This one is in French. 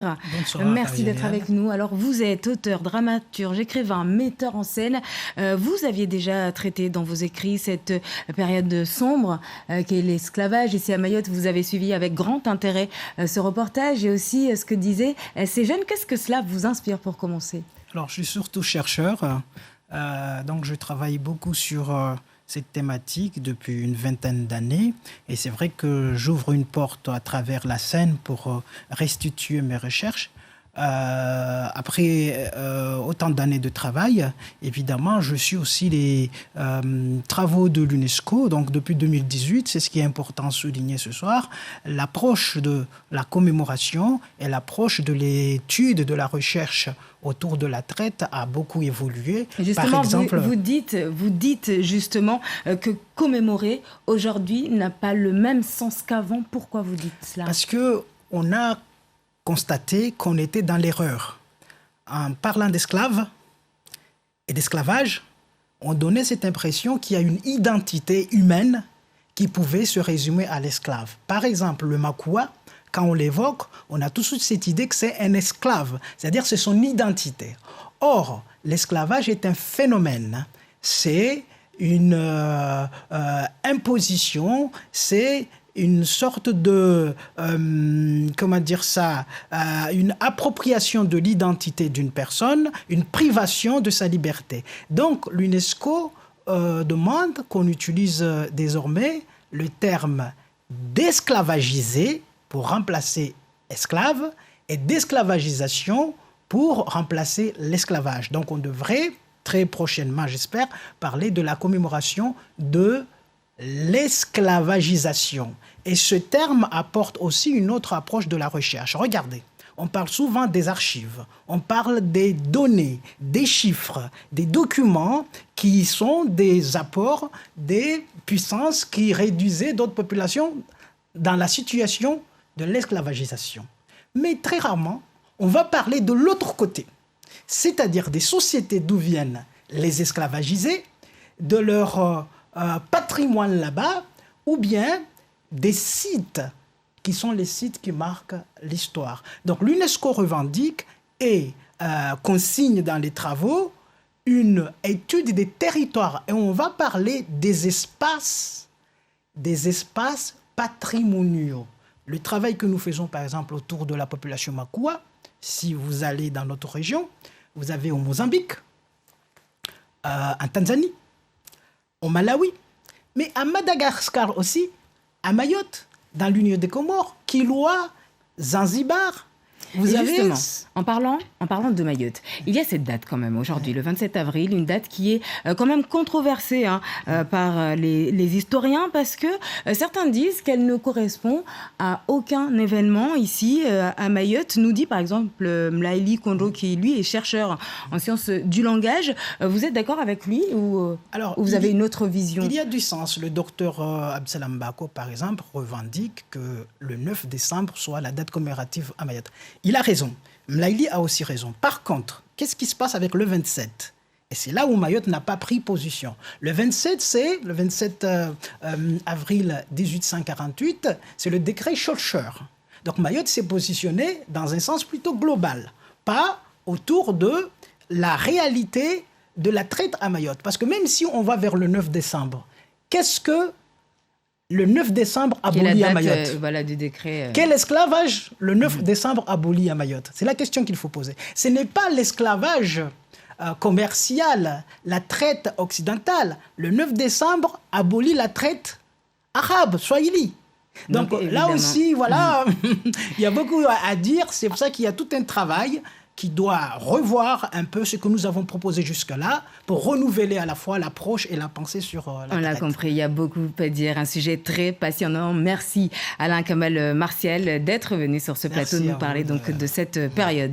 Bonsoir, Merci d'être Génial. avec nous. Alors, vous êtes auteur, dramaturge, écrivain, metteur en scène. Vous aviez déjà traité dans vos écrits cette période sombre qu'est l'esclavage. Ici à Mayotte, vous avez suivi avec grand intérêt ce reportage et aussi ce que disaient ces jeunes. Qu'est-ce que cela vous inspire pour commencer? Alors, je suis surtout chercheur, donc je travaille beaucoup sur cette thématique depuis une vingtaine d'années. Et c'est vrai que j'ouvre une porte à travers la scène pour restituer mes recherches. Après autant d'années de travail, évidemment, je suis aussi les travaux de l'UNESCO. Donc, depuis 2018, c'est ce qui est important à souligner ce soir, l'approche de la commémoration et l'approche de l'étude de la recherche autour de la traite a beaucoup évolué. Justement, par exemple, vous dites justement que commémorer aujourd'hui n'a pas le même sens qu'avant. Pourquoi vous dites cela? Parce qu'on a constaté qu'on était dans l'erreur. En parlant d'esclaves et d'esclavage, on donnait cette impression qu'il y a une identité humaine qui pouvait se résumer à l'esclave. Par exemple, le Makua, quand on l'évoque, on a tout de suite cette idée que c'est un esclave, c'est-à-dire c'est son identité. Or, l'esclavage est un phénomène, c'est une imposition, c'est une sorte de, une appropriation de l'identité d'une personne, une privation de sa liberté. Donc, l'UNESCO demande qu'on utilise désormais le terme d'esclavagiser pour remplacer esclave et d'esclavagisation pour remplacer l'esclavage. Donc, on devrait très prochainement, j'espère, parler de la commémoration de l'esclavagisation. Et ce terme apporte aussi une autre approche de la recherche. Regardez, on parle souvent des archives, on parle des données, des chiffres, des documents qui sont des apports des puissances qui réduisaient d'autres populations dans la situation de l'esclavagisation. Mais très rarement, on va parler de l'autre côté, c'est-à-dire des sociétés d'où viennent les esclavagisés, de leur patrimoine là-bas, ou bien des sites qui sont les sites qui marquent l'histoire. Donc l'UNESCO revendique et consigne dans les travaux une étude des territoires. Et on va parler des espaces patrimoniaux. Le travail que nous faisons, par exemple, autour de la population Makua, si vous allez dans notre région, vous avez au Mozambique, en Tanzanie, au Malawi, mais à Madagascar aussi, à Mayotte, dans l'Union des Comores, Kilwa, Zanzibar. Vous avez... Justement, en parlant de Mayotte, il y a cette date quand même aujourd'hui, le 27 avril, une date qui est quand même controversée par les historiens parce que certains disent qu'elle ne correspond à aucun événement ici à Mayotte. Nous dit par exemple Mlaili Kondo qui lui est chercheur en sciences du langage. Vous êtes d'accord avec lui ou vous avez une autre vision? Il y a du sens. Le docteur Absalam Bako, par exemple, revendique que le 9 décembre soit la date commémorative à Mayotte. Il a raison. Mlaili a aussi raison. Par contre, qu'est-ce qui se passe avec le 27 ? Et c'est là où Mayotte n'a pas pris position. Le 27, c'est le 27 avril 1848, c'est le décret Schœlcher. Donc Mayotte s'est positionné dans un sens plutôt global, pas autour de la réalité de la traite à Mayotte. Parce que même si on va vers le 9 décembre, qu'est-ce que le 9 décembre aboli à Mayotte? Voilà, du décret. Quel esclavage le 9 décembre aboli à Mayotte? C'est la question qu'il faut poser. Ce n'est pas l'esclavage commercial, la traite occidentale. Le 9 décembre abolit la traite arabe, swahili. Donc là aussi, voilà, il y a beaucoup à dire. C'est pour ça qu'il y a tout un travail qui doit revoir un peu ce que nous avons proposé jusque-là pour renouveler à la fois l'approche et la pensée sur la traite. On l'a compris, il y a beaucoup à dire, un sujet très passionnant. Merci Alain Kamal Martial d'être venu sur ce plateau nous parler donc de cette période.